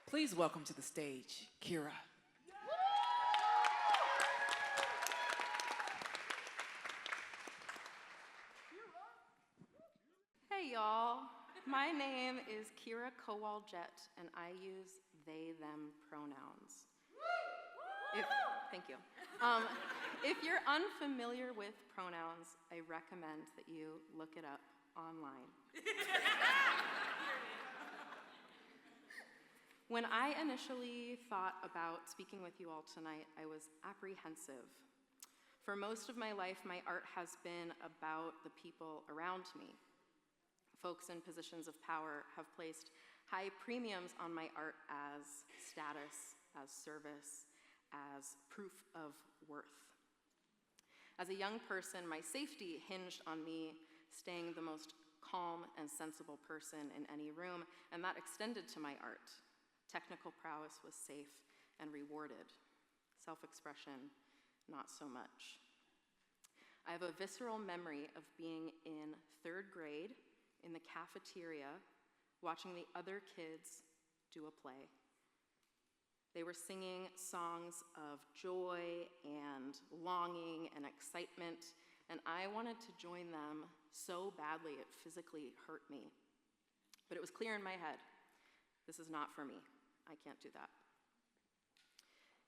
Please welcome to the stage, Keira. Hey y'all, my name is Keira Kowal Jett, and I use they, them pronouns. Thank you. If you're unfamiliar with pronouns, I recommend that you look it up online. When I initially thought about speaking with you all tonight, I was apprehensive. For most of my life, my art has been about the people around me. Folks in positions of power have placed high premiums on my art as status, as service, as proof of worth. As a young person, my safety hinged on me staying the most calm and sensible person in any room, and that extended to my art. Technical prowess was safe and rewarded. Self-expression, not so much. I have a visceral memory of being in 3rd grade in the cafeteria watching the other kids do a play. They were singing songs of joy and longing and excitement, and I wanted to join them so badly it physically hurt me. But it was clear in my head, this is not for me. I can't do that.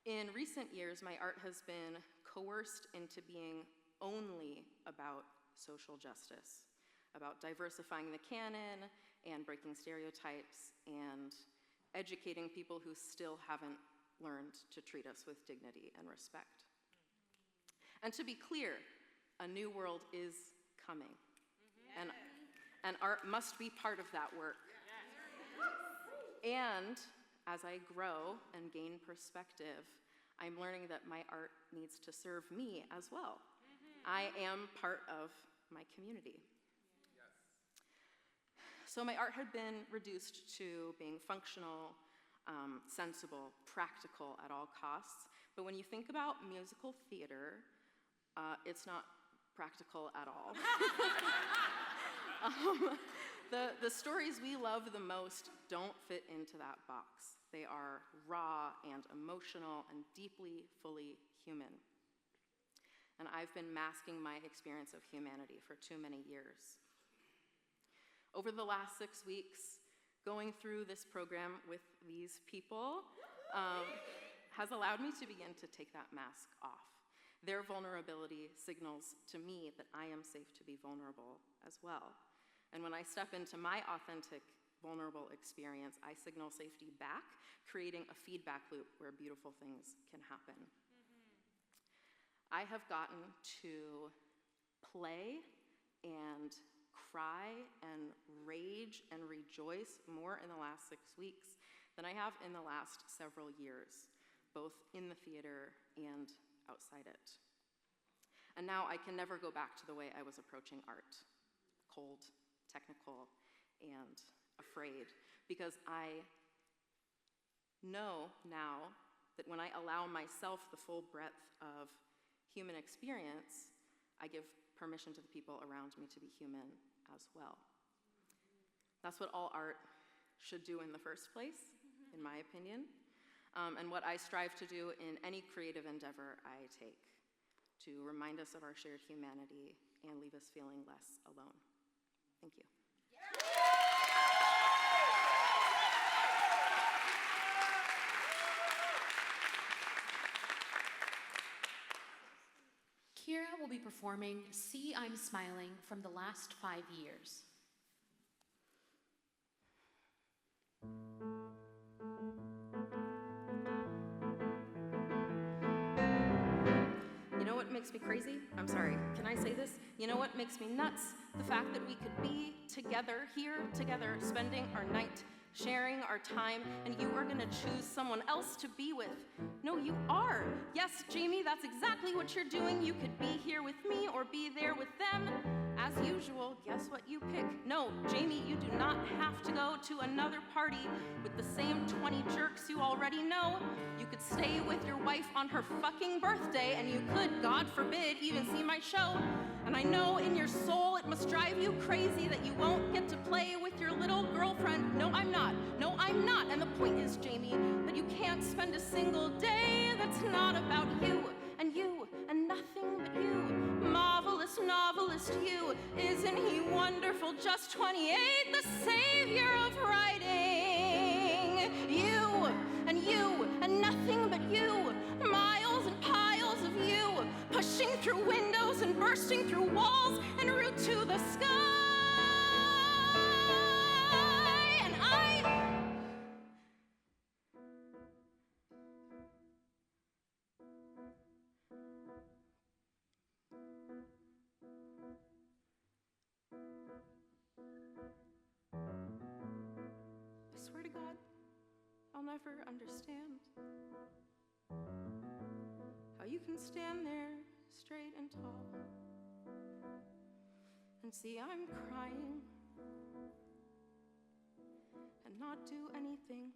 In recent years, my art has been coerced into being only about social justice, about diversifying the canon and breaking stereotypes and educating people who still haven't learned to treat us with dignity and respect. And to be clear, a new world is coming, and art must be part of that work. And as I grow and gain perspective, I'm learning that my art needs to serve me as well. I am part of my community. So my art had been reduced to being functional, sensible, practical at all costs. But when you think about musical theater, it's not practical at all. The stories we love the most don't fit into that box. They are raw and emotional and deeply, fully human. And I've been masking my experience of humanity for too many years. Over the last 6 weeks, going through this program with these people has allowed me to begin to take that mask off. Their vulnerability signals to me that I am safe to be vulnerable as well. And when I step into my authentic, vulnerable experience, I signal safety back, creating a feedback loop where beautiful things can happen. I have gotten to play and cry and rage and rejoice more in the last 6 weeks than I have in the last several years, both in the theater and outside it. And now I can never go back to the way I was approaching art, cold, technical, and afraid, because I know now that when I allow myself the full breadth of human experience, I give permission to the people around me to be human as well. That's what all art should do in the first place, in my opinion, and what I strive to do in any creative endeavor I take, to remind us of our shared humanity and leave us feeling less alone. Thank you. Keira will be performing See I'm Smiling from the last 5 years. You know what makes me crazy? I'm sorry, can I say this? You know what makes me nuts? The fact that we could be together, here together, spending our night, sharing our time, and you are gonna choose someone else to be with. No, you are. Yes, Jamie, that's exactly what you're doing. You could be here with me or be there with them. As usual, guess what you pick? No, Jamie, you do not have to go to another party with the same 20 jerks you already know. You could stay with your wife on her fucking birthday, and you could, God forbid, even see my show. And I know in your soul it must drive you crazy that you won't get to play with your little girlfriend. No, I'm not. No, I'm not. And the point is, Jamie, that you can't spend a single day that's not about you and nothing but you. Marvelous novelist, you. Isn't he wonderful? Just 28, the savior of writing. You and nothing but you. Miles and piles of you. Pushing through windows and bursting through walls en route to the sky. And I swear to God, I'll never understand how you can stand there straight and tall and see I'm crying and not do anything